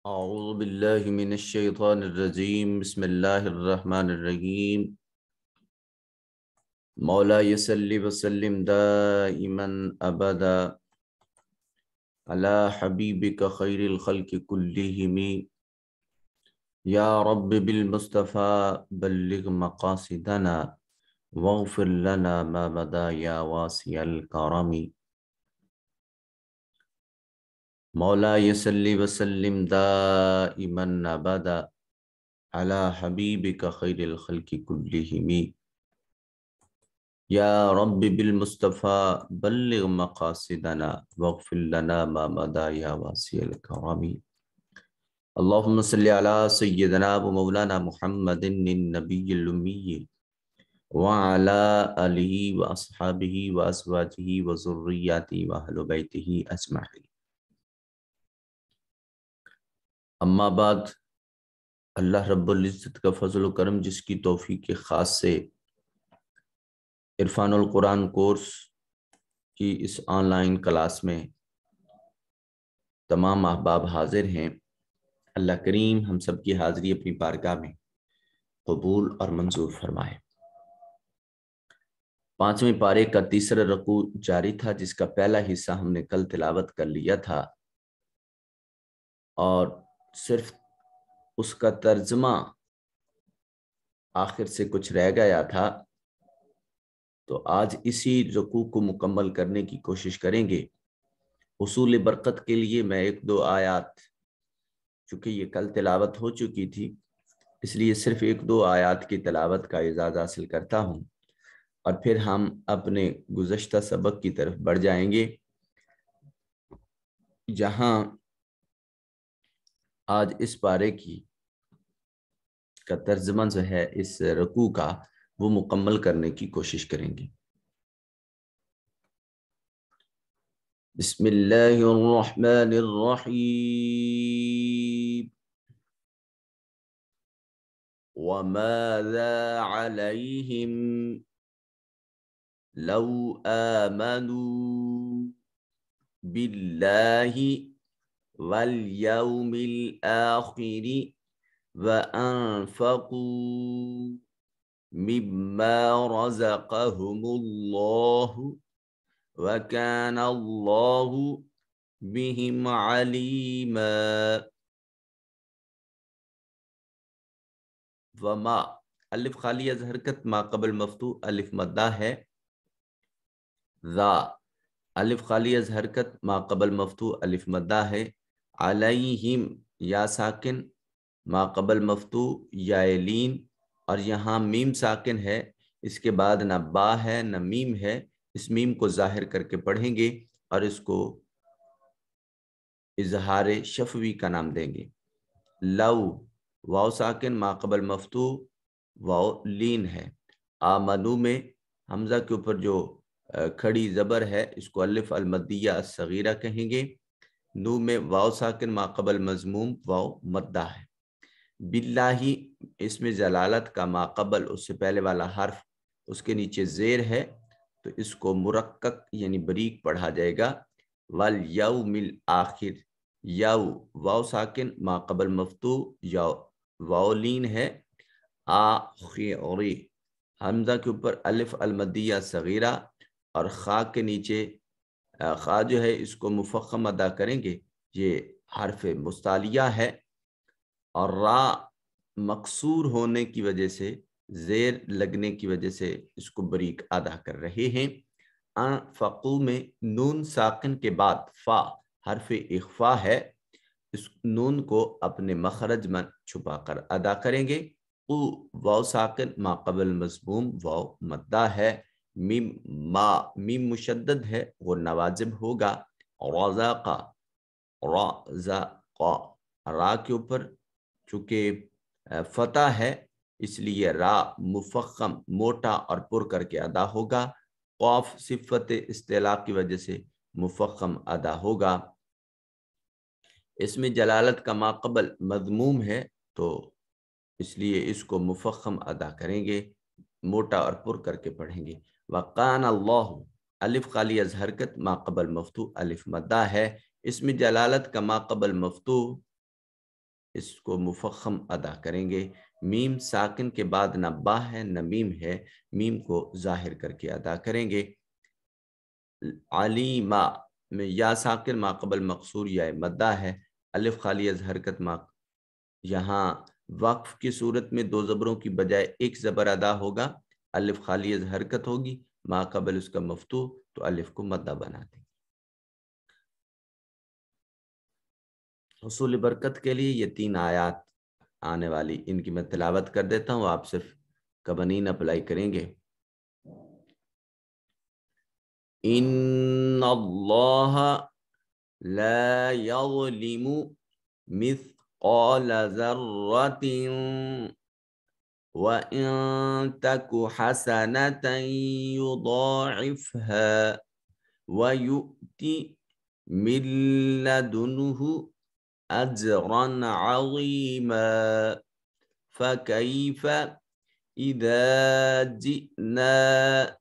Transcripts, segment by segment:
اعوذ باللہ من الشیطان الرجیم بسم اللہ الرحمن الرحیم مولا یصلی وسلم دائما ابدا علی حبیبک خیر الخلق کلہم یا رب بالمصطفى بلغ مقاصدنا واغفر لنا ما بدا یا واسع الکرم مولا یصلی وسلم دائما ابدا علی حبیبک خیر الخلق کلہم یا رب بالمصطفى بلغ مقاصدنا واغفر لنا ما مدى یا واسع الکرم اللہم صلی علی سیدنا و مولانا محمد النبی الامی وعلی آلہ و اصحابہ و ازواجہ و ذریاتہ و اہل بیتہ اجمعین۔ اما بعد، اللہ رب العزت کا فضل و کرم جس کی توفیق خاص سے عرفان القرآن کورس کی اس آن لائن کلاس میں تمام احباب حاضر ہیں، اللہ کریم ہم سب کی حاضری اپنی بارگاہ میں قبول اور منظور فرمائے۔ 5ویں پارے کا تیسرا رکوع جاری تھا، جس کا پہلا حصہ ہم نے کل تلاوت کر لیا تھا اور صرف اس کا ترجمہ آخر سے کچھ رہ گیا تھا، تو آج اسی رکوع کو مکمل کرنے کی کوشش کریں گے۔ اصول برکت کے لیے میں 1-2 آیات، چونکہ یہ کل تلاوت ہو چکی تھی اس لیے صرف 1-2 آیات کی تلاوت کا اعزاز حاصل کرتا ہوں اور پھر ہم اپنے گزشتہ سبق کی طرف بڑھ جائیں گے، جہاں آج اس پارے کا ترجمہ جو ہے اس رکوع کا وہ مکمل کرنے کی کوشش کریں گے۔ بسم اللہ الرحمن الرحیم۔ وَمَاذَا عَلَيْهِمْ لَوْ آمَنُوا بِاللَّهِ وَالْيَوْمِ الْآخِرِ وَأَنفَقُوا مِمَّا رَزَقَهُمُ اللَّهُ وَكَانَ اللَّهُ بِهِمْ عَلِيمًا۔ وما الف خالی از حرکت ما قبل مفتوح الف مدہ ہے، ذا الف خالی از حرکت ما قبل مفتوح الف مدہ ہے، علیہم یا ساکن ما قبل مفتوح یا لین، اور یہاں میم ساکن ہے، اس کے بعد نہ با ہے نہ میم ہے، اس میم کو ظاہر کر کے پڑھیں گے اور اس کو اظہار شفوی کا نام دیں گے۔ لو واو ساکن ما قبل مفتوح واو لین ہے، آمنو میں حمزہ کے اوپر جو کھڑی زبر ہے اس کو الف المدیہ الصغیرہ کہیں گے، نو میں واو ساکن ما قبل مضموم واو مدہ ہے۔ باللہ اس میں جلالت کا ما قبل اس سے پہلے والا حرف اس کے نیچے زیر ہے تو اس کو مرقق یعنی بریک پڑھا جائے گا۔ والیوم الآخر، یو واو ساکن ما قبل مفتوح یا واو لین ہے، آخری حمزہ کے اوپر الف المدیہ صغیرہ اور خا کے نیچے خا جو ہے اس کو مفخم ادا کریں گے، یہ حرف مستعلیہ ہے اور را مکسور ہونے کی وجہ سے زیر لگنے کی وجہ سے اس کو بریک ادا کر رہے ہیں۔ انفقو میں نون ساکن کے بعد فا حرف اخفا ہے، اس نون کو اپنے مخرج میں چھپا کر ادا کریں گے۔ قو واو ساکن ما قبل مضموم واو مدہ ہے، میم ما میم مشدد ہے وہ نواجب ہوگا۔ رزقا رزقا را کے اوپر چونکہ فتح ہے اس لیے را مفخم موٹا اور پر کر کے ادا ہوگا، قاف صفت استعلاء کی وجہ سے مفخم ادا ہوگا۔ اس میں جلالت کا ما قبل مضموم ہے تو اس لیے اس کو مفخم ادا کریں گے، موٹا اور پر کر کے پڑھیں گے۔ وَقَانَ اللَّهُ الف خالی از حرکت ما قبل مفتوح الف مدہ ہے، اس میں جلالت کا ما قبل مفتوح اس کو مفخم ادا کریں گے. میم ساکن کے بعد نہ با ہے نہ میم ہے، میم کو ظاہر کر کے ادا کریں گے. علیما میں یا ساکن ما قبل مقصور یا مدہ ہے، الف خالی از حرکت ما. یہاں وقف کی صورت میں دو زبروں کی بجائے ایک زبر ادا ہوگا، الف خالی از حرکت ہوگی، ما قبل اس کا مفتوح تو الف کو مدہ بنا دیں. حصول برکت کے لیے یہ 3 آیات آنے والی، ان کی میں تلاوت کر دیتا ہوں، آپ صرف قوانین اپلائی کریں گے. ان اللہ لا یظلم مثقال ذرۃ وَإِن تَكُ حَسَنَةً يُضَاعِفْهَا وَيُؤْتِ مِن لَّدُنْهُ أَجْرًا عَظِيمًا. فَكَيْفَ إِذَا جِئْنَا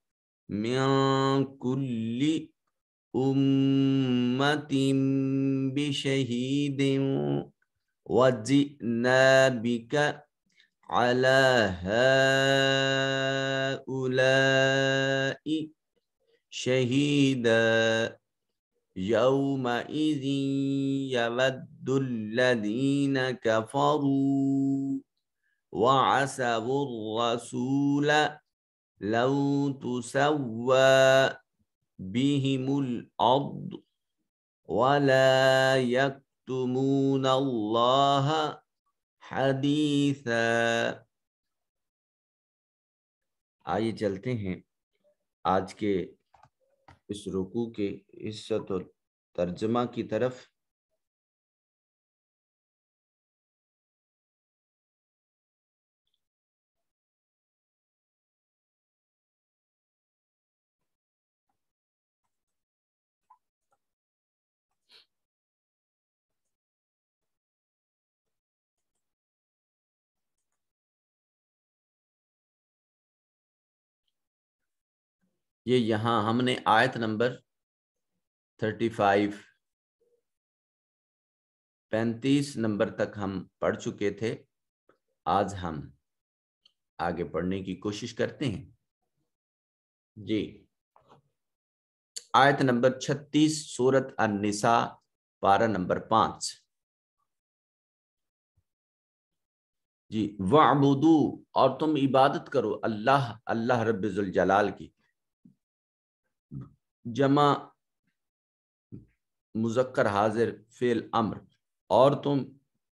مِن كُلِّ أُمَّةٍ بِشَهِيدٍ وَجِئْنَا بِكَ على هؤلاء شهيدا. يومئذ يود الذين كفروا وعصوا الرسول لو تسوى بهم الأرض ولا يكتمون الله حدیثا. آئیے چلتے ہیں آج کے اس رکوع کے حصت اور ترجمہ کی طرف. یہ یہاں ہم نے آیت نمبر 35 نمبر تک ہم پڑھ چکے تھے. آج ہم آگے پڑھنے کی کوشش کرتے ہیں. جی آیت نمبر 36 سورۃ النساء پارہ نمبر 5. جی وَعْبُدُوا اور تم عبادت کرو اللہ رب ذوالجلال کی. جمع مذکر حاضر فعل امر، اور تم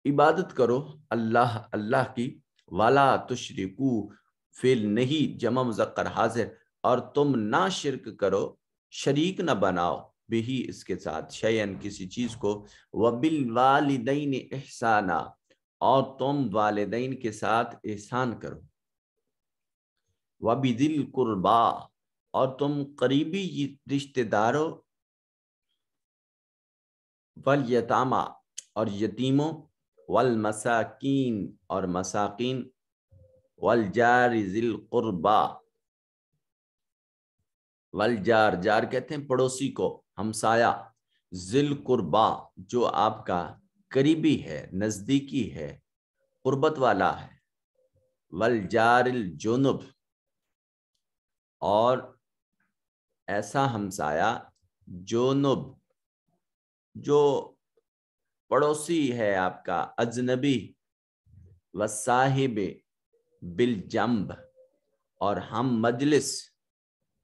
عبادت کرو اللہ کی. وَلَا تُشْرِكُوا فعل نہیں جمع مذکر حاضر، اور تم نہ شرک کرو، شریک نہ بناؤ، بھی اس کے ساتھ شیئن کسی چیز کو. وَبِالْوَالِدَيْنِ إِحْسَانًا اور تم والدین کے ساتھ احسان کرو. وَبِذِي الْقُرْبَى اور تم قریبی رشتہ داروں، والیتامی اور یتیموں، والمساکین اور مساکین، والجار ذی القربى والجار جار کہتے ہیں پڑوسی کو، ہمسایہ، ذی القربى جو آپ کا قریبی ہے، نزدیکی ہے، قربت والا ہے. والجار الجنب اور ایسا ہمسایہ جنب جو پڑوسی ہے آپ کا اجنبی. والصاحب بالجنب اور ہم مجلس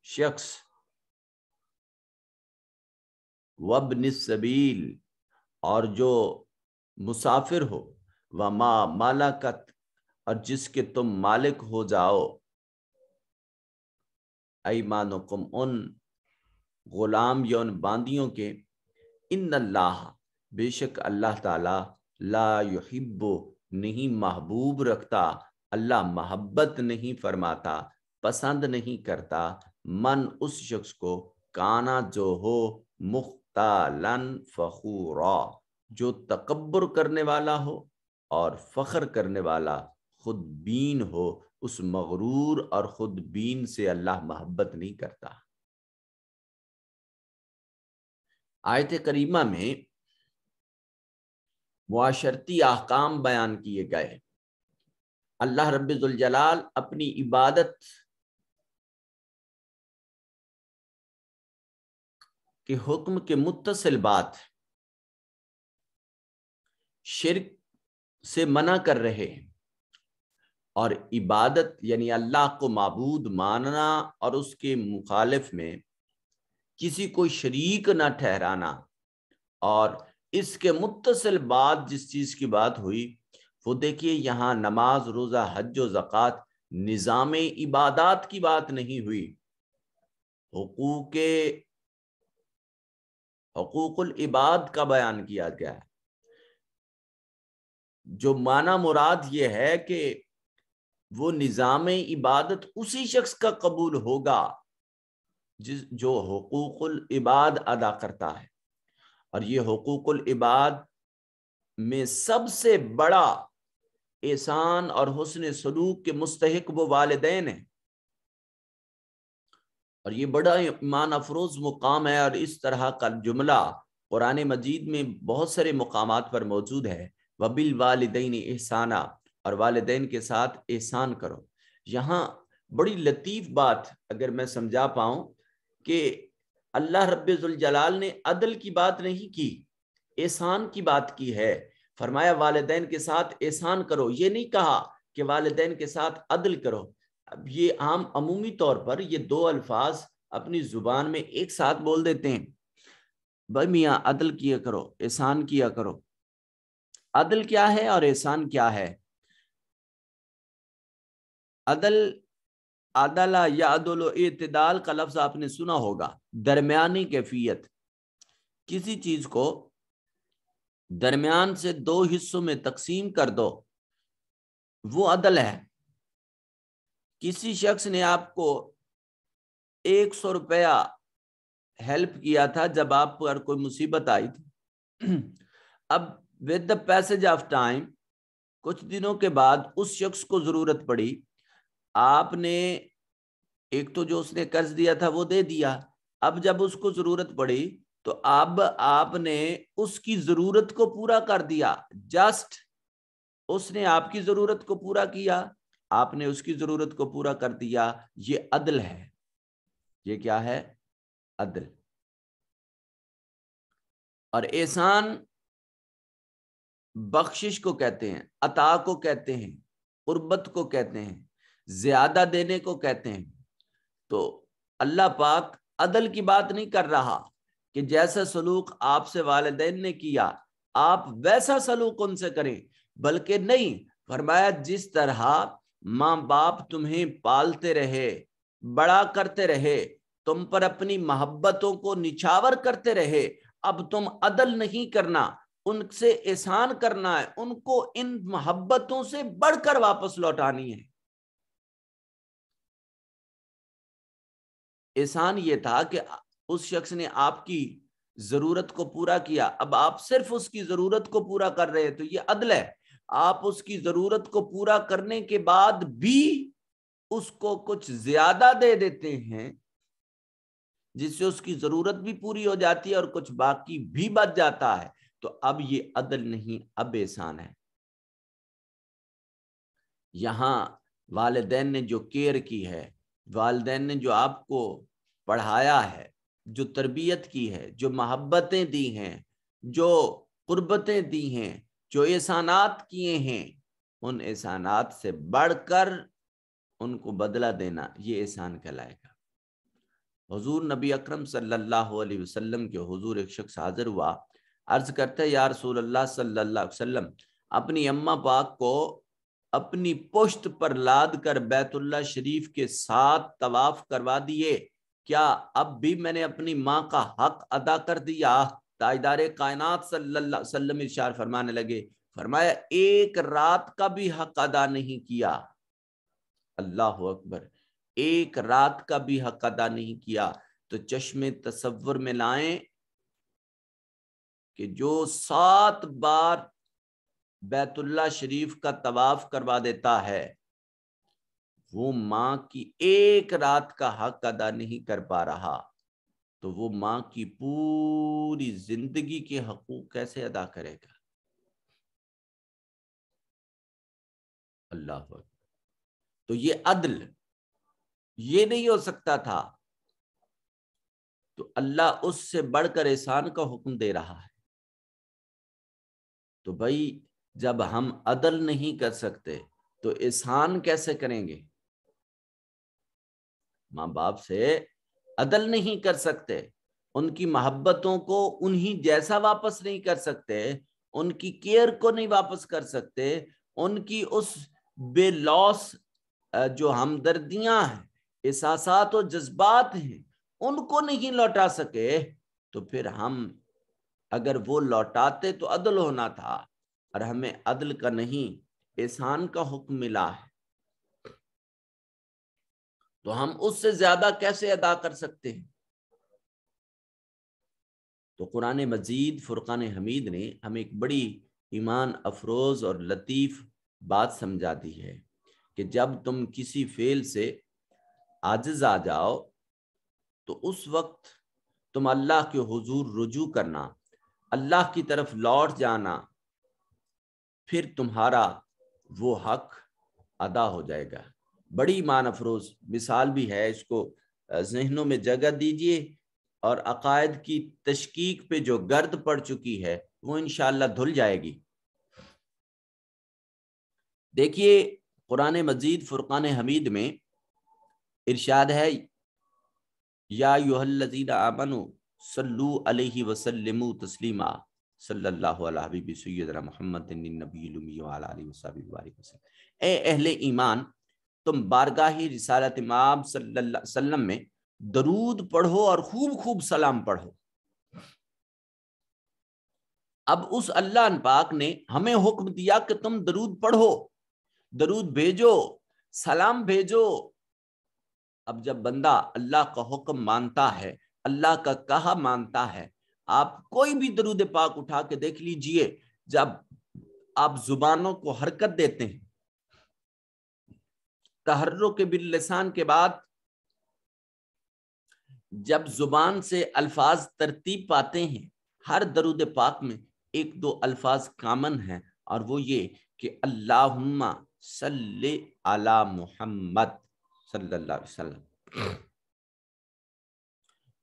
شخص. وابن السبیل اور جو مسافر ہو. وما ملکت اور جس کے تم مالک ہو جاؤ. ایمانکم ان غلام یا ان باندیوں کے. ان اللہ بے شک اللہ تعالی لا یحب نہیں محبوب رکھتا، اللہ محبت نہیں فرماتا، پسند نہیں کرتا. من اس شخص کو کانا جو ہو مختالن فخورا جو تکبر کرنے والا ہو اور فخر کرنے والا، خود بین ہو. اس مغرور اور خود بین سے اللہ محبت نہیں کرتا. آیت کریمہ میں معاشرتی احکام بیان کیے گئے۔ اللہ رب ذوالجلال اپنی عبادت کے حکم کے متصل بات شرک سے منع کر رہے ہیں، اور عبادت یعنی اللہ کو معبود ماننا اور اس کے مخالف میں کسی کو شریک نہ ٹھہرانا، اور اس کے متصل بات جس چیز کی بات ہوئی وہ دیکھیے یہاں نماز، روزہ، حج و زکوٰۃ نظام عبادات کی بات نہیں ہوئی، حقوق العباد کا بیان کیا گیا ہے۔ جو معنی مراد یہ ہے کہ وہ نظام عبادت اسی شخص کا قبول ہوگا جو حقوق العباد ادا کرتا ہے، اور یہ حقوق العباد میں سب سے بڑا احسان اور حسن سلوک کے مستحق وہ والدین ہیں، اور یہ بڑا ایمان افروز مقام ہے، اور اس طرح کا جملہ قرآن مجید میں بہت سارے مقامات پر موجود ہے، وَبِالْوَالِدَيْنِ احسانًا، اور والدین کے ساتھ احسان کرو۔ یہاں بڑی لطیف بات اگر میں سمجھا پاؤں کہ اللہ رب ذوالجلال نے عدل کی بات نہیں کی، احسان کی بات کی ہے۔ فرمایا والدین کے ساتھ احسان کرو، یہ نہیں کہا کہ والدین کے ساتھ عدل کرو۔ اب یہ عام عمومی طور پر یہ دو الفاظ اپنی زبان میں ایک ساتھ بول دیتے ہیں، بھائی میاں عدل کیا کرو، احسان کیا کرو۔ عدل کیا ہے اور احسان کیا ہے؟ عدل یا عدل و اعتدال کا لفظ آپ نے سنا ہوگا، درمیانی کیفیت، کسی چیز کو درمیان سے دو حصوں میں تقسیم کر دو، وہ عدل ہے۔ کسی شخص نے آپ کو 100 روپیہ ہیلپ کیا تھا جب آپ پر کوئی مصیبت آئی تھی، اب with the passage of time کچھ دنوں کے بعد اس شخص کو ضرورت پڑی، آپ نے ایک تو جو اس نے قرض دیا تھا وہ دے دیا، اب جب اس کو ضرورت پڑی تو اب آپ نے اس کی ضرورت کو پورا کر دیا، جسٹ اس نے آپ کی ضرورت کو پورا کیا، آپ نے اس کی ضرورت کو پورا کر دیا، یہ عدل ہے۔ یہ کیا ہے؟ عدل۔ اور احسان بخشش کو کہتے ہیں، عطا کو کہتے ہیں، قربت کو کہتے ہیں، زیادہ دینے کو کہتے ہیں۔ تو اللہ پاک عدل کی بات نہیں کر رہا کہ جیسا سلوک آپ سے والدین نے کیا آپ ویسا سلوک ان سے کریں، بلکہ نہیں، فرمایا جس طرح ماں باپ تمہیں پالتے رہے، بڑا کرتے رہے، تم پر اپنی محبتوں کو نچھاور کرتے رہے، اب تم عدل نہیں کرنا، ان سے احسان کرنا ہے، ان کو ان محبتوں سے بڑھ کر واپس لوٹانی ہے۔ احسان یہ تھا کہ اس شخص نے آپ کی ضرورت کو پورا کیا، اب آپ صرف اس کی ضرورت کو پورا کر رہے ہیں، تو یہ عدل ہے۔ آپ اس کی ضرورت کو پورا کرنے کے بعد بھی اس کو کچھ زیادہ دے دیتے ہیں، جس سے اس کی ضرورت بھی پوری ہو جاتی ہے اور کچھ باقی بھی بچ جاتا ہے، تو اب یہ عدل نہیں، اب احسان ہے۔ یہاں والدین نے جو کیئر کی ہے، والدین نے جو آپ کو پڑھایا ہے، جو تربیت کی ہے، جو محبتیں دی ہیں، جو قربتیں دی ہیں، جو احسانات کیے ہیں، ان احسانات سے بڑھ کر ان کو بدلہ دینا، یہ احسان کہلائے گا۔ حضور نبی اکرم صلی اللہ علیہ وسلم کے حضور ایک شخص حاضر ہوا، عرض کرتے یا رسول اللہ صلی اللہ علیہ وسلم، اپنی اماں پاک کو اپنی پشت پر لاد کر بیت اللہ شریف کے ساتھ طواف کروا دیے، کیا اب بھی میں نے اپنی ماں کا حق ادا کر دیا؟ تاجدار کائنات صلی اللہ علیہ وسلم ارشاد فرمانے لگے، فرمایا ایک رات کا بھی حق ادا نہیں کیا۔ اللہ اکبر، ایک رات کا بھی حق ادا نہیں کیا۔ تو چشم تصور میں لائیں کہ جو 7 بار بیت اللہ شریف کا طواف کروا دیتا ہے، وہ ماں کی ایک رات کا حق ادا نہیں کر پا رہا، تو وہ ماں کی پوری زندگی کے حقوق کیسے ادا کرے گا؟ اللہ اکبر. تو یہ عدل یہ نہیں ہو سکتا تھا، تو اللہ اس سے بڑھ کر احسان کا حکم دے رہا ہے. تو بھائی جب ہم عدل نہیں کر سکتے تو احسان کیسے کریں گے؟ ماں باپ سے عدل نہیں کر سکتے، ان کی محبتوں کو انہی جیسا واپس نہیں کر سکتے، ان کی کیئر کو نہیں واپس کر سکتے، ان کی اس بے لوث جو ہمدردیاں ہیں، احساسات و جذبات ہیں، ان کو نہیں لوٹا سکے، تو پھر ہم اگر وہ لوٹاتے تو عدل ہونا تھا، اور ہمیں عدل کا نہیں احسان کا حکم ملا ہے، تو ہم اس سے زیادہ کیسے ادا کر سکتے ہیں؟ تو قرآن مجید فرقان حمید نے ہمیں ایک بڑی ایمان افروز اور لطیف بات سمجھا دی ہے کہ جب تم کسی فعل سے عاجز آ جاؤ تو اس وقت تم اللہ کے حضور رجوع کرنا، اللہ کی طرف لوٹ جانا، پھر تمہارا وہ حق ادا ہو جائے گا. بڑی ایمان افروز مثال بھی ہے، اس کو ذہنوں میں جگہ دیجئے، اور عقائد کی تشکیک پہ جو گرد پڑ چکی ہے وہ انشاءاللہ دھل جائے گی. دیکھیے قرآن مجید فرقان حمید میں ارشاد ہے، یا ایھا الذین آمنوا صلو علیہ وسلموا تسلیما، صلی اللہ علیہ حبیب سیدنا محمد النبی الامی وعلی آلہ وصحبہ وسلم. اے اہل ایمان، تم بارگاہ رسالت امام صلی اللہ علیہ وسلم میں درود پڑھو اور خوب خوب سلام پڑھو. اب اس اللہ پاک نے ہمیں حکم دیا کہ تم درود پڑھو، درود بھیجو، سلام بھیجو. اب جب بندہ اللہ کا حکم مانتا ہے، اللہ کا کہا مانتا ہے، آپ کوئی بھی درود پاک اٹھا کے دیکھ لیجئے، جب آپ زبانوں کو حرکت دیتے ہیں، تحرک باللسان کے بعد جب زبان سے الفاظ ترتیب پاتے ہیں، ہر درود پاک میں ایک دو الفاظ کامن ہیں، اور وہ یہ کہ اللہم صلی علی محمد صلی اللہ علیہ وسلم.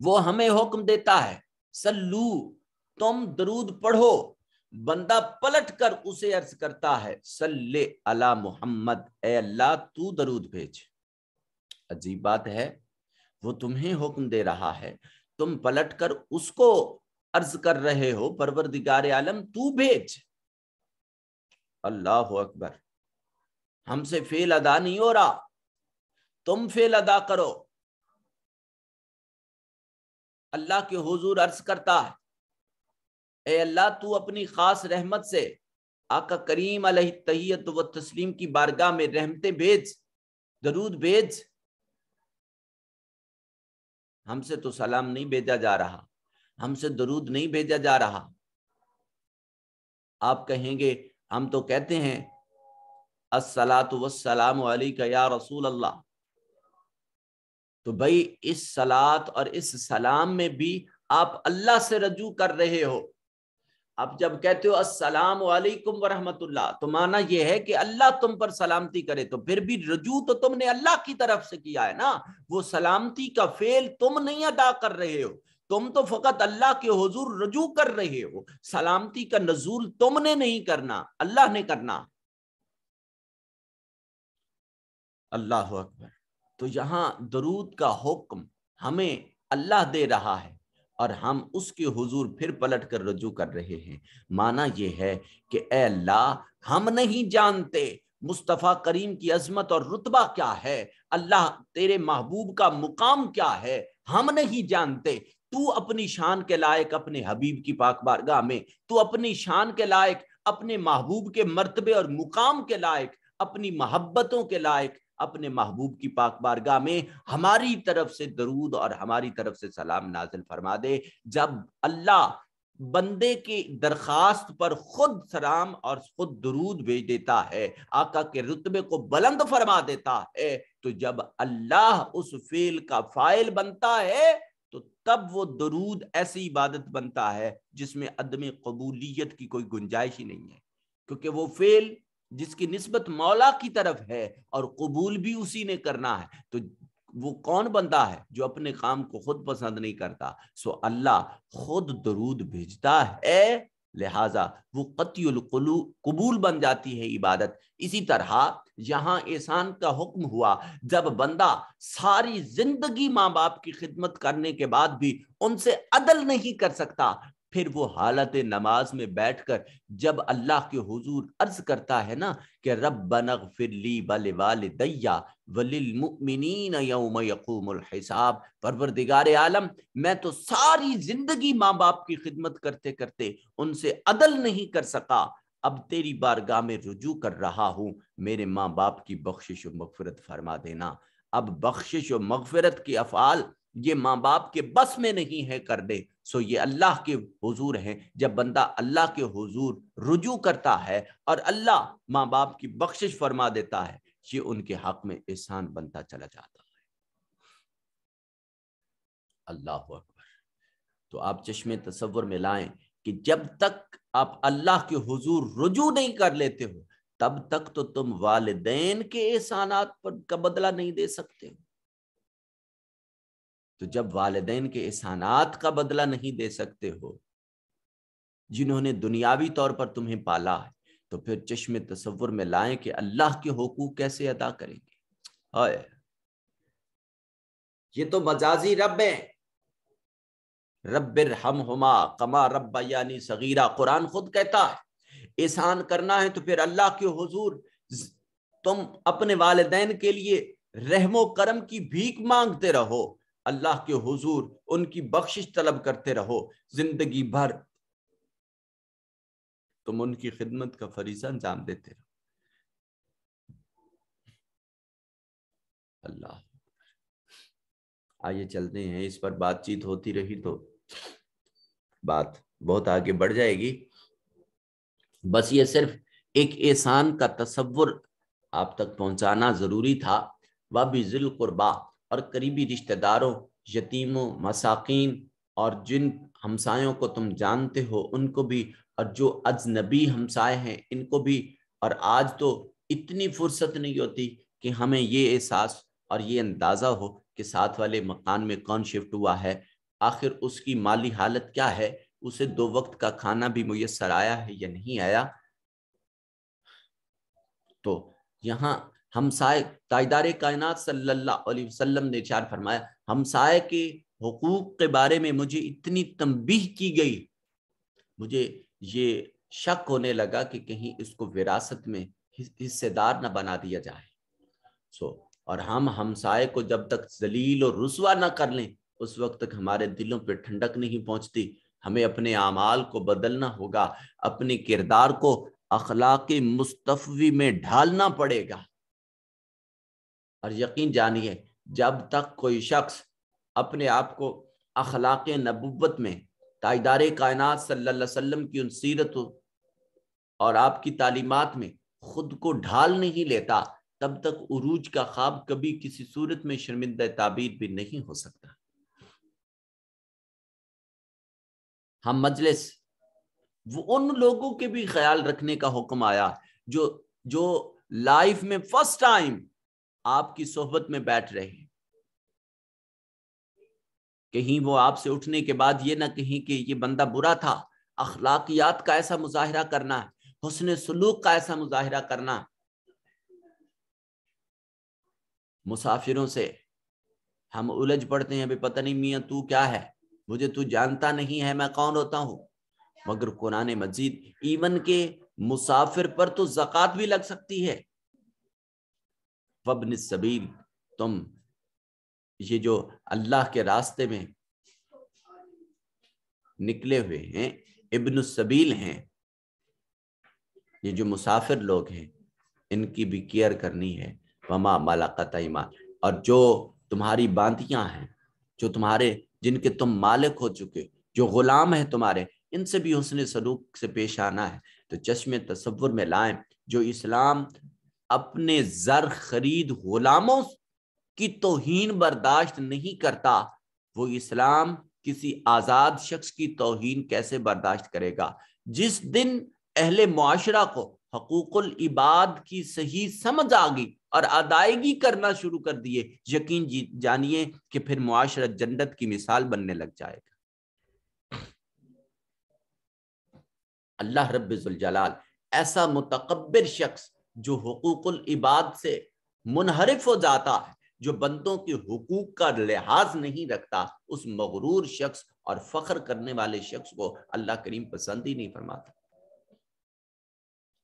وہ ہمیں حکم دیتا ہے سلو، تم درود پڑھو، بندہ پلٹ کر اسے عرض کرتا ہے صلی علی محمد، اے اللہ تو درود بھیج. عجیب بات ہے، وہ تمہیں حکم دے رہا ہے، تم پلٹ کر اس کو عرض کر رہے ہو پروردگار عالم تو بھیج. اللہ اکبر. ہم سے فعل ادا نہیں ہو رہا، تم فعل ادا کرو. اللہ کے حضور عرض کرتا ہے اے اللہ تو اپنی خاص رحمت سے آقا کریم علیہ التحیۃ و تسلیم کی بارگاہ میں رحمتیں بھیج، درود بھیج. ہم سے تو سلام نہیں بھیجا جا رہا، ہم سے درود نہیں بھیجا جا رہا. آپ کہیں گے ہم تو کہتے ہیں الصلاۃ والسلام علیک یا رسول اللہ. تو بھائی اس صلاۃ اور اس سلام میں بھی آپ اللہ سے رجوع کر رہے ہو. اب جب کہتے ہو السلام علیکم ورحمۃ اللہ، تو معنی یہ ہے کہ اللہ تم پر سلامتی کرے، تو پھر بھی رجوع تو تم نے اللہ کی طرف سے کیا ہے نا. وہ سلامتی کا فعل تم نہیں ادا کر رہے ہو، تم تو فقط اللہ کے حضور رجوع کر رہے ہو. سلامتی کا نزول تم نے نہیں کرنا، اللہ نے کرنا. اللہ اکبر. تو یہاں درود کا حکم ہمیں اللہ دے رہا ہے، اور ہم اس کے حضور پھر پلٹ کر رجوع کر رہے ہیں. معنی یہ ہے کہ اے اللہ ہم نہیں جانتے مصطفیٰ کریم کی عظمت اور رتبہ کیا ہے، اللہ تیرے محبوب کا مقام کیا ہے، ہم نہیں جانتے. تو اپنی شان کے لائق اپنے حبیب کی پاک بارگاہ میں، تو اپنی شان کے لائق اپنے محبوب کے مرتبے اور مقام کے لائق، اپنی محبتوں کے لائق اپنے محبوب کی پاک بارگاہ میں ہماری طرف سے درود اور ہماری طرف سے سلام نازل فرما دے. جب اللہ بندے کی درخواست پر خود سلام اور خود درود بھیج دیتا ہے، آقا کے رتبے کو بلند فرما دیتا ہے، تو جب اللہ اس فعل کا فاعل بنتا ہے تو تب وہ درود ایسی عبادت بنتا ہے جس میں عدم قبولیت کی کوئی گنجائش ہی نہیں ہے، کیونکہ وہ فعل جس کی نسبت مولا کی طرف ہے اور قبول بھی اسی نے کرنا ہے، تو وہ کون بندہ ہے جو اپنے کام کو خود پسند نہیں کرتا؟ سو اللہ خود درود بھیجتا ہے، لہذا وہ قطعی قبول بن جاتی ہے عبادت۔ اسی طرح یہاں احسان کا حکم ہوا، جب بندہ ساری زندگی ماں باپ کی خدمت کرنے کے بعد بھی ان سے عدل نہیں کر سکتا، پھر وہ حالت نماز میں بیٹھ کر جب اللہ کے حضور عرض کرتا ہے نا کہ ربنا اغفر لی ولوالدی وللمؤمنین یوم یقوم الحساب، پروردگار عالم میں تو ساری زندگی ماں باپ کی خدمت کرتے کرتے ان سے عدل نہیں کر سکا، اب تیری بارگاہ میں رجوع کر رہا ہوں، میرے ماں باپ کی بخشش و مغفرت فرما دینا۔ اب بخشش و مغفرت کے افعال یہ ماں باپ کے بس میں نہیں ہے کر دے، سو یہ اللہ کے حضور ہیں۔ جب بندہ اللہ کے حضور رجوع کرتا ہے اور اللہ ماں باپ کی بخشش فرما دیتا ہے، یہ ان کے حق میں احسان بنتا چلا جاتا ہے۔ اللہ اکبر۔ تو آپ چشمے تصور میں لائیں کہ جب تک آپ اللہ کے حضور رجوع نہیں کر لیتے ہو، تب تک تو تم والدین کے احسانات پر کا بدلہ نہیں دے سکتے ہو۔ تو جب والدین کے احسانات کا بدلہ نہیں دے سکتے ہو، جنہوں نے دنیاوی طور پر تمہیں پالا ہے، تو پھر چشم تصور میں لائیں کہ اللہ کے حقوق کیسے ادا کریں گے؟ یہ تو مجازی رب ہیں، رب ارحمہما کما ربیانی صغیرہ، قرآن خود کہتا ہے احسان کرنا ہے تو پھر اللہ کے حضور تم اپنے والدین کے لیے رحم و کرم کی بھیک مانگتے رہو، اللہ کے حضور ان کی بخشش طلب کرتے رہو، زندگی بھر تم ان کی خدمت کا فریضہ انجام دیتے رہو۔ اللہ، آئیے چلتے ہیں، اس پر بات چیت ہوتی رہی تو بات بہت آگے بڑھ جائے گی۔ بس یہ صرف ایک احسان کا تصور آپ تک پہنچانا ضروری تھا۔ وَبِذِی الْقُرْبَىٰ، اور قریبی رشتہ داروں، یتیموں، مساکین، اور جن ہمسایوں کو تم جانتے ہو ان کو بھی، اور جو اجنبی ہمسائے ہیں ان کو بھی۔ اور آج تو اتنی فرصت نہیں ہوتی کہ ہمیں یہ احساس اور یہ اندازہ ہو کہ ساتھ والے مکان میں کون شفٹ ہوا ہے، آخر اس کی مالی حالت کیا ہے، اسے 2 وقت کا کھانا بھی میسر آیا ہے یا نہیں آیا۔ تو یہاں ہمسائے، تاجدار کائنات صلی اللہ علیہ وسلم نے ارشاد فرمایا، ہمسائے کے حقوق کے بارے میں مجھے اتنی تنبیہ کی گئی، مجھے یہ شک ہونے لگا کہ کہیں اس کو وراثت میں حصے دار نہ بنا دیا جائے۔ اور ہم ہمسائے کو جب تک ذلیل اور رسوا نہ کر لیں، اس وقت تک ہمارے دلوں پہ ٹھنڈک نہیں پہنچتی۔ ہمیں اپنے اعمال کو بدلنا ہوگا، اپنے کردار کو اخلاق مصطفی میں ڈھالنا پڑے گا۔ اور یقین جانیے، جب تک کوئی شخص اپنے آپ کو اخلاق نبوت میں، تاجدار کائنات صلی اللہ علیہ وسلم کی ان سیرت اور آپ کی تعلیمات میں خود کو ڈھال نہیں لیتا، تب تک عروج کا خواب کبھی کسی صورت میں شرمندہ تعبیر بھی نہیں ہو سکتا۔ ہم مجلس، وہ ان لوگوں کے بھی خیال رکھنے کا حکم آیا جو لائف میں فرسٹ ٹائم آپ کی صحبت میں بیٹھ رہے ہیں، کہیں وہ آپ سے اٹھنے کے بعد یہ نہ کہیں کہ یہ بندہ برا تھا۔ اخلاقیات کا ایسا مظاہرہ کرنا ہے، حسن سلوک کا ایسا مظاہرہ کرنا۔ مسافروں سے ہم الجھ پڑتے ہیں، پتہ نہیں میاں تو کیا ہے، مجھے تو جانتا نہیں ہے میں کون ہوتا ہوں، مگر قرآن مجید ایون کے مسافر پر تو زکوٰۃ بھی لگ سکتی ہے۔ وابن السبیل، تم یہ جو اللہ کے راستے میں نکلے ہوئے ہیں، ابن السبیل ہیں، یہ جو مسافر لوگ ہیں، ان کی بھی کیئر کرنی ہے۔ وما ملکت ایمان، اور جو تمہاری باندیاں ہیں، جو تمہارے جن کے تم مالک ہو چکے، جو غلام ہیں تمہارے، ان سے بھی حسن سلوک سے پیش آنا ہے۔ تو چشم تصور میں لائیں، جو اسلام اپنے زر خرید غلاموں کی توہین برداشت نہیں کرتا، وہ اسلام کسی آزاد شخص کی توہین کیسے برداشت کرے گا؟ جس دن اہل معاشرہ کو حقوق العباد کی صحیح سمجھ آ گئی اور ادائیگی کرنا شروع کر دیے، یقین جانیے کہ پھر معاشرہ جنت کی مثال بننے لگ جائے گا۔ اللہ رب ذوالجلال ایسا متکبر شخص جو حقوق العباد سے منحرف ہو جاتا ہے، جو بندوں کے حقوق کا لحاظ نہیں رکھتا، اس مغرور شخص اور فخر کرنے والے شخص کو اللہ کریم پسند ہی نہیں فرماتا۔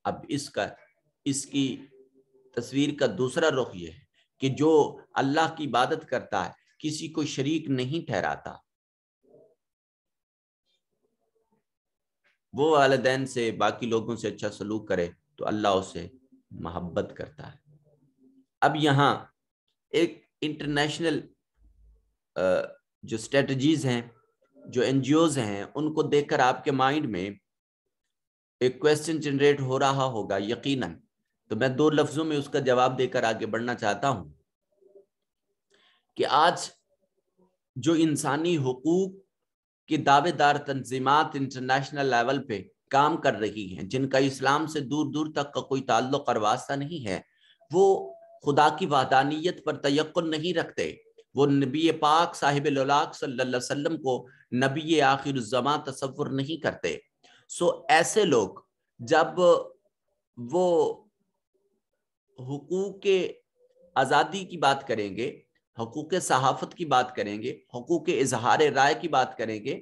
اب اس کی تصویر کا دوسرا رخ یہ ہے کہ جو اللہ کی عبادت کرتا ہے، کسی کو شریک نہیں ٹھہراتا، وہ والدین سے، باقی لوگوں سے اچھا سلوک کرے تو اللہ اسے محبت کرتا ہے۔ اب یہاں ایک انٹرنیشنل جو اسٹریٹجیز ہیں، جو این جی اوز ہیں، ان کو دیکھ کر آپ کے مائنڈ میں ایک کویسچن جنریٹ ہو رہا ہوگا یقیناً، تو میں 2 لفظوں میں اس کا جواب دے کر آگے بڑھنا چاہتا ہوں کہ آج جو انسانی حقوق کی دعوے دار تنظیمات انٹرنیشنل لیول پہ کام کر رہی ہیں، جن کا اسلام سے دور دور تک کا کوئی تعلق اور واسطہ نہیں ہے، وہ خدا کی وحدانیت پر تیقن نہیں رکھتے، وہ نبی پاک صاحب الاولاق صلی اللہ علیہ وسلم کو نبی آخر الزمان تصور نہیں کرتے۔ ایسے لوگ جب وہ حقوق آزادی کی بات کریں گے، حقوق صحافت کی بات کریں گے، حقوق اظہار رائے کی بات کریں گے،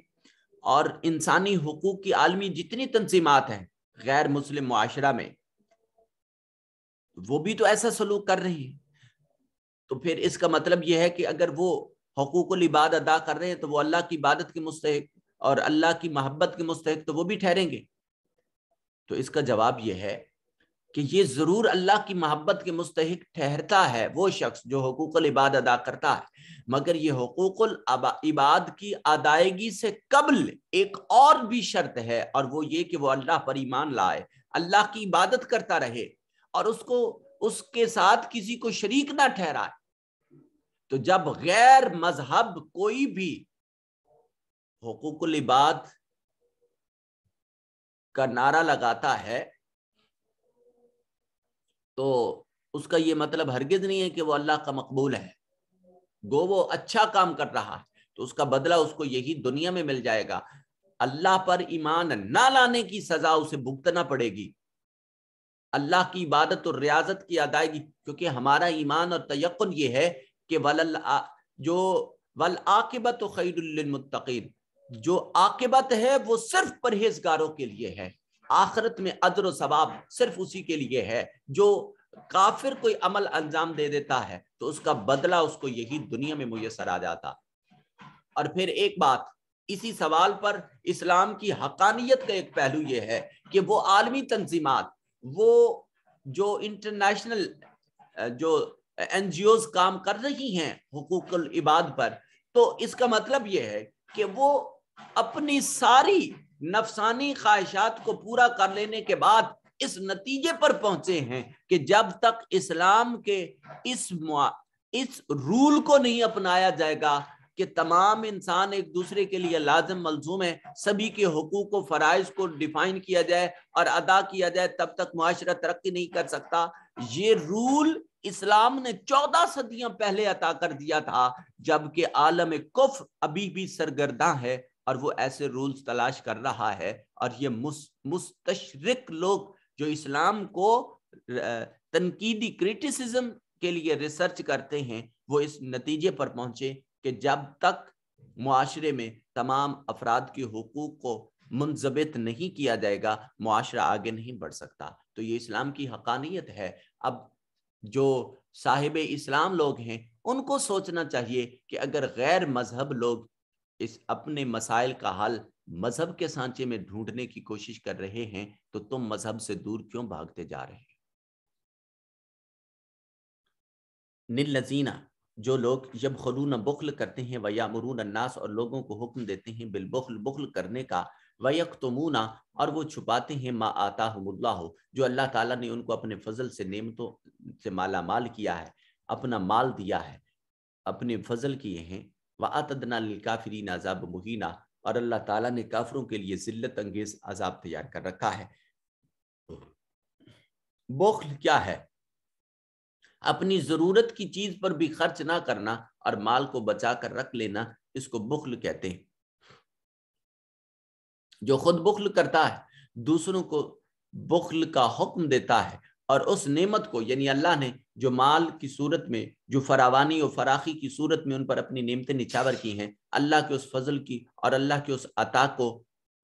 اور انسانی حقوق کی عالمی جتنی تنظیمات ہیں غیر مسلم معاشرہ میں، وہ بھی تو ایسا سلوک کر رہی ہیں، تو پھر اس کا مطلب یہ ہے کہ اگر وہ حقوق العباد ادا کر رہے ہیں تو وہ اللہ کی عبادت کے مستحق اور اللہ کی محبت کے مستحق تو وہ بھی ٹھہریں گے۔ تو اس کا جواب یہ ہے کہ یہ ضرور اللہ کی محبت کے مستحق ٹھہرتا ہے وہ شخص جو حقوق العباد ادا کرتا ہے، مگر یہ حقوق العباد کی ادائیگی سے قبل ایک اور بھی شرط ہے، اور وہ یہ کہ وہ اللہ پر ایمان لائے، اللہ کی عبادت کرتا رہے اور اس کے ساتھ کسی کو شریک نہ ٹھہرائے۔ تو جب غیر مذہب کوئی بھی حقوق العباد کا نعرہ لگاتا ہے تو اس کا یہ مطلب ہرگز نہیں ہے کہ وہ اللہ کا مقبول ہے، گو وہ اچھا کام کر رہا ہے تو اس کا بدلہ اس کو یہی دنیا میں مل جائے گا، اللہ پر ایمان نہ لانے کی سزا اسے بھگتنا پڑے گی۔ اللہ کی عبادت اور ریاضت کی ادائیگی، کیونکہ ہمارا ایمان اور تیقن یہ ہے کہ وَالْعَاقِبَةُ خَيْرٌ لِّلْمُتَّقِينَ، جو عاقبت ہے وہ صرف پرہیزگاروں کے لیے ہے، آخرت میں اجر و ثواب صرف اسی کے لیے ہے۔ جو کافر کوئی عمل انجام دے دیتا ہے تو اس کا بدلہ اس کو یہی دنیا میں میسر آ جاتا۔ اور پھر ایک بات اسی سوال پر اسلام کی حقانیت کا ایک پہلو یہ ہے کہ وہ عالمی تنظیمات، وہ جو انٹرنیشنل جو این جی اوز کام کر رہی ہیں حقوق العباد پر، تو اس کا مطلب یہ ہے کہ وہ اپنی ساری نفسانی خواہشات کو پورا کر لینے کے بعد اس نتیجے پر پہنچے ہیں کہ جب تک اسلام کے اس رول کو نہیں اپنایا جائے گا کہ تمام انسان ایک دوسرے کے لیے لازم ملزوم ہے، سبھی کے حقوق و فرائض کو ڈیفائن کیا جائے اور ادا کیا جائے، تب تک معاشرہ ترقی نہیں کر سکتا۔ یہ رول اسلام نے 14 صدیاں پہلے عطا کر دیا تھا، جبکہ عالم کفر ابھی بھی سرگرداں ہے اور وہ ایسے رولز تلاش کر رہا ہے، اور یہ مستشرق لوگ جو اسلام کو تنقیدی کریٹیسزم کے لیے ریسرچ کرتے ہیں، وہ اس نتیجے پر پہنچے کہ جب تک معاشرے میں تمام افراد کے حقوق کو منضبط نہیں کیا جائے گا، معاشرہ آگے نہیں بڑھ سکتا۔ تو یہ اسلام کی حقانیت ہے۔ اب جو صاحب اسلام لوگ ہیں ان کو سوچنا چاہیے کہ اگر غیر مذہب لوگ اس اپنے مسائل کا حل مذہب کے سانچے میں ڈھونڈنے کی کوشش کر رہے ہیں تو تم مذہب سے دور کیوں بھاگتے جا رہے ہیں؟ نِلَّذِينَ، جو لوگ یبخلون بخل کرتے ہیں، وَيَأْمُرُونَ النَّاسَ، اور لوگوں کو حکم دیتے ہیں بالبخل، بخل کرنے کا، وَيَكْتُمُونَ، اور وہ چھپاتے ہیں ما آتاہم اللہ، جو اللہ تعالیٰ نے ان کو اپنے فضل سے نعمتوں سے مالا مال کیا ہے، اپنا مال دیا ہے، اپنے فضل کیے ہیں۔ وَأَعْتَدْنَا لِلْكَافِرِينَ عَذَابًا مُهِينًا، اور اللہ تعالیٰ نے کافروں کے لیے ذلت انگیز عذاب تیار کر رکھا ہے۔ بخل کیا ہے؟ اپنی ضرورت کی چیز پر بھی خرچ نہ کرنا اور مال کو بچا کر رکھ لینا، اس کو بخل کہتے ہیں۔ جو خود بخل کرتا ہے دوسروں کو بخل کا حکم دیتا ہے، اور اس نعمت کو، یعنی اللہ نے جو مال کی صورت میں، جو فراوانی اور فراخی کی صورت میں ان پر اپنی نعمتیں نچھاور کی ہیں، اللہ کے اس فضل کی اور اللہ کے اس عطا کو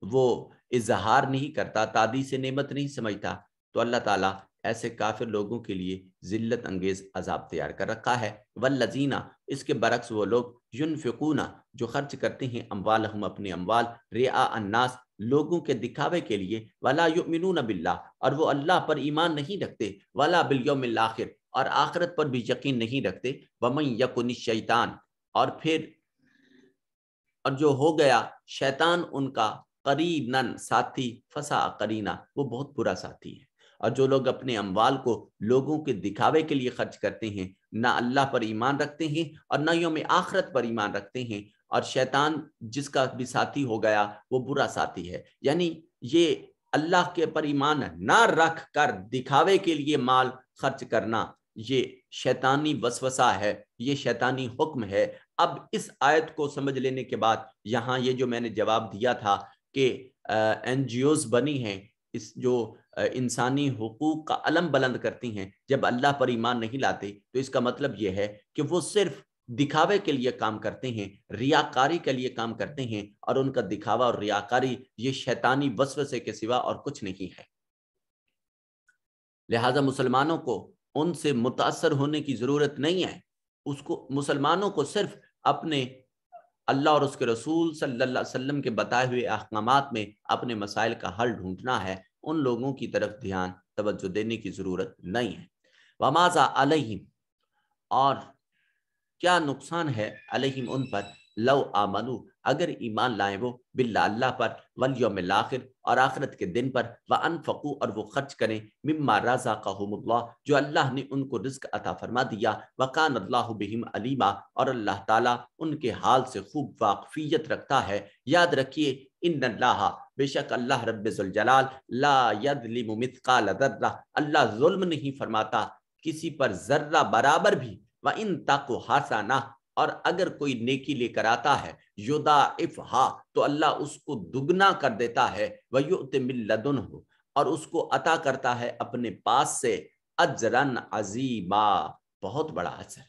وہ اظہار نہیں کرتا، تعدی سے نعمت نہیں سمجھتا، تو اللہ تعالیٰ ایسے کافر لوگوں کے لیے ذلت انگیز عذاب تیار کر رکھا ہے۔ والذین، اس کے برعکس وہ لوگ، ینفقون، جو خرچ کرتے ہیں، اموالہم، اپنے اموال، رعاء الناس، لوگوں کے دکھاوے کے لیے، ولا یؤمنون باللہ، اور وہ اللہ پر ایمان نہیں رکھتے، ولا بالیوم الاخر، اور آخرت پر بھی یقین نہیں رکھتے، ومن یکن الشیطان، اور پھر اور جو ہو گیا شیطان ان کا قرینن، ساتھی، فسا قرینا، وہ بہت برا ساتھی ہے۔ اور جو لوگ اپنے اموال کو لوگوں کے دکھاوے کے لیے خرچ کرتے ہیں، نہ اللہ پر ایمان رکھتے ہیں اور نہ یوم آخرت پر ایمان رکھتے ہیں، اور شیطان جس کا بھی ساتھی ہو گیا وہ برا ساتھی ہے، یعنی یہ اللہ کے پر ایمان نہ رکھ کر دکھاوے کے لیے مال خرچ کرنا، یہ شیطانی وسوسہ ہے، یہ شیطانی حکم ہے۔ اب اس آیت کو سمجھ لینے کے بعد یہاں یہ جو میں نے جواب دیا تھا کہ این جی اوز بنی ہیں اس جو انسانی حقوق کا علم بلند کرتی ہیں، جب اللہ پر ایمان نہیں لاتے تو اس کا مطلب یہ ہے کہ وہ صرف دکھاوے کے لیے کام کرتے ہیں، ریاکاری کے لیے کام کرتے ہیں، اور ان کا دکھاوا اور ریاکاری یہ شیطانی وسوسے کے سوا اور کچھ نہیں ہے۔ لہٰذا مسلمانوں کو ان سے متاثر ہونے کی ضرورت نہیں ہے، مسلمانوں کو صرف اپنے اللہ اور اس کے رسول صلی اللہ علیہ وسلم کے بتائے ہوئے احکامات میں اپنے مسائل کا حل ڈھونڈنا ہے، ان لوگوں کی طرف دھیان توجہ دینے کی ضرورت نہیں ہے۔ وَمَاذَا عَلَيْهِمْ، اور کیا نقصان ہے، علیہم، ان پر، لو آمنو، اگر ایمان لائیں وہ، باللہ، اللہ پر، والیوم الاخر، اور آخرت کے دن پر، وانفقوا، اور وہ خرچ کریں، مما رزقہم اللہ، جو اللہ نے ان کو رزق عطا فرما دیا، وکان اللہ بہم علیما، اور اللہ تعالیٰ ان کے حال سے خوب واقفیت رکھتا ہے۔ یاد رکھیے، ان اللہ، بے شک اللہ رب ذوالجلال، لا یظلم مثقال ذرہ، اللہ ظلم نہیں فرماتا کسی پر ذرہ برابر بھی، وَإِن تَقُ حَسَنَةٌ، اور اگر کوئی نیکی لے کر آتا ہے، یُضَاعِفْهَا، تو اللہ اس کو دگنا کر دیتا ہے، وَيُؤْتِ مِن لَدُنْهُ، اور اس کو عطا کرتا ہے اپنے پاس سے، اجراً عظیما، بہت بڑا اجر۔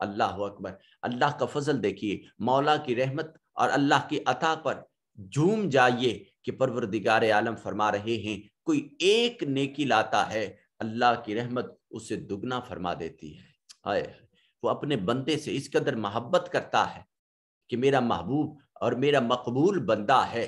اللہ اکبر، اللہ کا فضل دیکھیے، مولا کی رحمت اور اللہ کی عطا پر جھوم جائیے کہ پروردگار عالم فرما رہے ہیں کوئی ایک نیکی لاتا ہے، اللہ کی رحمت اسے دگنا فرما دیتی ہے۔ وہ اپنے بندے سے اس قدر محبت کرتا ہے کہ میرا محبوب اور میرا مقبول بندہ ہے،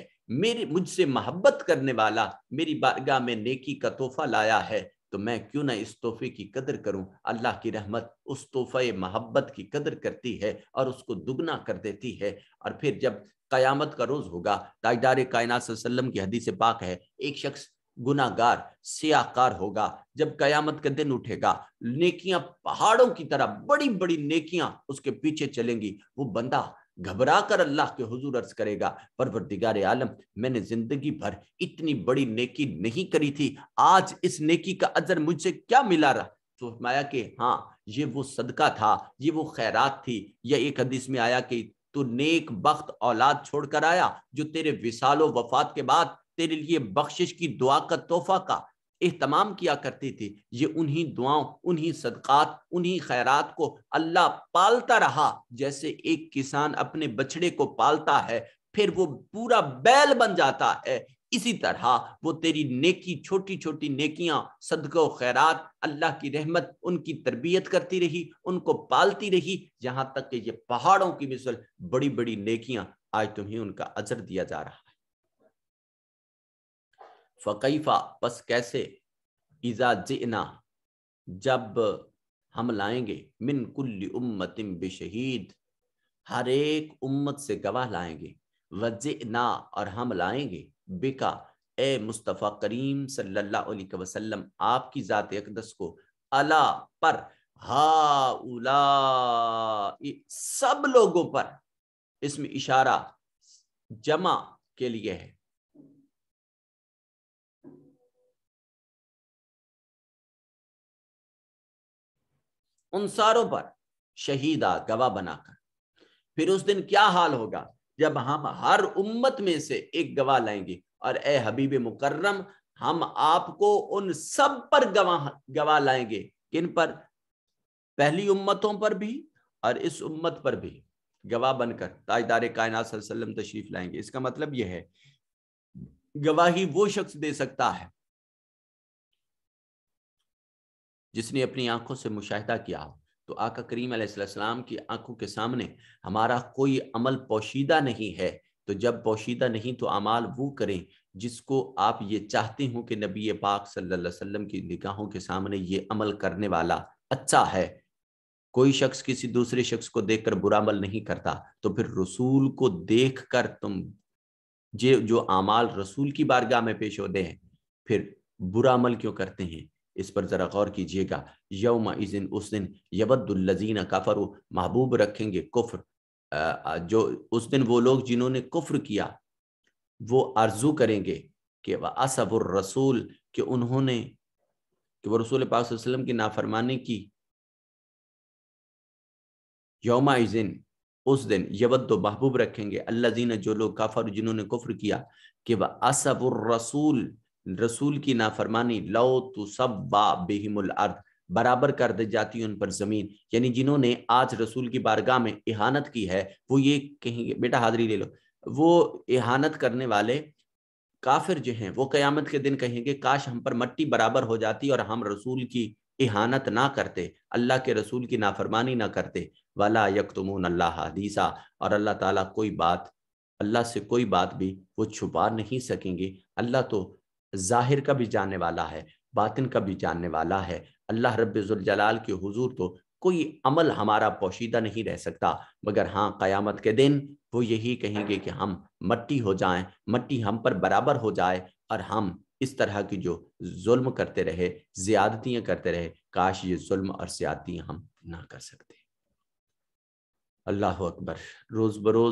مجھ سے محبت کرنے والا میری بارگاہ میں نیکی کا تحفہ لایا ہے، تو میں کیوں نہ اس تحفے کی قدر کروں۔ اللہ کی رحمت اس تحفہ محبت کی قدر کرتی ہے اور اس کو دگنا کر دیتی ہے۔ اور پھر جب قیامت کا روز ہوگا، تاجدار کائنات صلی اللہ علیہ وسلم کی حدیث پاک ہے، ایک شخص گناہ گار، سیاہ کار ہوگا، جب قیامت کا دن اٹھے گا، نیکیاں پہاڑوں کی طرح بڑی بڑی نیکیاں اس کے پیچھے چلیں گی، وہ بندہ گھبرا کر اللہ کے حضور عرض کرے گا، پروردگار عالم، میں نے زندگی بھر اتنی بڑی نیکی نہیں کری تھی، آج اس نیکی کا اجر مجھ سے کیا ملا رہا؟ تو فرمایا کہ ہاں، یہ وہ صدقہ تھا، یہ وہ خیرات تھی، یا ایک حدیث میں آیا کہ تو نیک بخت اولاد چھوڑ کر آیا جو تیرے وصال و وفات کے بعد تیرے لیے بخشش کی دعا کا تحفہ کا اہتمام کیا کرتی تھی۔ یہ انہی دعاؤں، انہی صدقات، انہی خیرات کو اللہ پالتا رہا، جیسے ایک کسان اپنے بچڑے کو پالتا ہے، پھر وہ پورا بیل بن جاتا ہے، اسی طرح وہ تیری نیکی، چھوٹی چھوٹی نیکیاں، صدقہ و خیرات، اللہ کی رحمت ان کی تربیت کرتی رہی، ان کو پالتی رہی، یہاں تک کہ یہ پہاڑوں کی مثل بڑی بڑی نیکیاں آج تمہیں ان کا اجر دیا جا رہا ہے۔ فَقَيْفَ، پس کیسے، اِذَا جِئْنَا، جب ہم لائیں گے، من کل امت بشہید، ہر ایک امت سے گواہ لائیں گے، وجئنا، اور ہم لائیں گے، بکا، اے مصطفیٰ کریم صلی اللہ علیہ وسلم، آپ کی ذات اقدس کو، علا، پر، ہاؤلاء، سب لوگوں پر، اس میں اشارہ جمع کے لیے ہے، ان ساروں پر شہیدہ گواہ بنا کر۔ پھر اس دن کیا حال ہوگا جب ہم ہر امت میں سے ایک گواہ لائیں گے، اور اے حبیب مکرم ہم آپ کو ان سب پر گواہ لائیں گے۔ کن پر؟ پہلی امتوں پر بھی اور اس امت پر بھی گواہ بن کر تاجدار کائنات صلی اللہ علیہ وسلم تشریف لائیں گے۔ اس کا مطلب یہ ہے گواہی وہ شخص دے سکتا ہے جس نے اپنی آنکھوں سے مشاہدہ کیا ہو۔ تو آقا کریم علیہ السلام کی آنکھوں کے سامنے ہمارا کوئی عمل پوشیدہ نہیں ہے، تو جب پوشیدہ نہیں تو اعمال وہ کریں جس کو آپ یہ چاہتے ہوں کہ نبی پاک صلی اللہ علیہ وسلم کی نگاہوں کے سامنے یہ عمل کرنے والا اچھا ہے۔ کوئی شخص کسی دوسرے شخص کو دیکھ کر برا عمل نہیں کرتا، تو پھر رسول کو دیکھ کر تم جو اعمال رسول کی بارگاہ میں پیش ہوتے ہیں پھر برا عمل کیوں کرتے ہیں؟ اس پر ذرا غور کیجئے گا۔ یوم اذن، اس دن، یود الذین کفروا، محبوب رکھیں گے کفر، جو اس دن وہ لوگ جنہوں نے کفر کیا وہ آرزو کریں گے کہ وَأَسَبُ الرَّسُولِ، کہ انہوں نے کہ وہ رسول پاک صلی اللہ علیہ وسلم کی نافرمانی کی۔ یوم اذن، اس دن، یود و محبوب رکھیں گے الذین، جو لوگ کافر جنہوں نے کفر کیا، کہ وَأَسَبُ الرَّسُولِ، رسول کی نافرمانی، لو تُصَبَّ بِهِمُ الْأَرْض، برابر کر دی جاتی ان پر زمین۔ یعنی جنہوں نے آج رسول کی بارگاہ میں اہانت کی ہے وہ یہ کہیں گے، بیٹا حاضری لے لو، وہ اہانت کرنے والے کافر جو ہیں وہ قیامت کے دن کہیں گے کاش ہم پر مٹی برابر ہو جاتی اور ہم رسول کی اہانت نہ کرتے، اللہ کے رسول کی نافرمانی نہ کرتے۔ وَلَا يَكْتُمُونَ اللَّهَ حَدِيثًا، اور اللہ تعالیٰ کوئی بات، اللہ سے کوئی بات بھی وہ چھپا نہیں سکیں گے۔ اللہ تو ظاہر کا بھی جاننے والا ہے، باطن کا بھی جاننے والا ہے۔ اللہ رب ذوالجلال کے حضور تو کوئی عمل ہمارا پوشیدہ نہیں رہ سکتا، مگر ہاں قیامت کے دن وہ یہی کہیں گے کہ ہم مٹی ہو جائیں، مٹی ہم پر برابر ہو جائے، اور ہم اس طرح کی جو ظلم کرتے رہے، زیادتیاں کرتے رہے، کاش یہ ظلم اور زیادتیاں ہم نہ کر سکتے۔ اللہ اکبر۔ روز بروز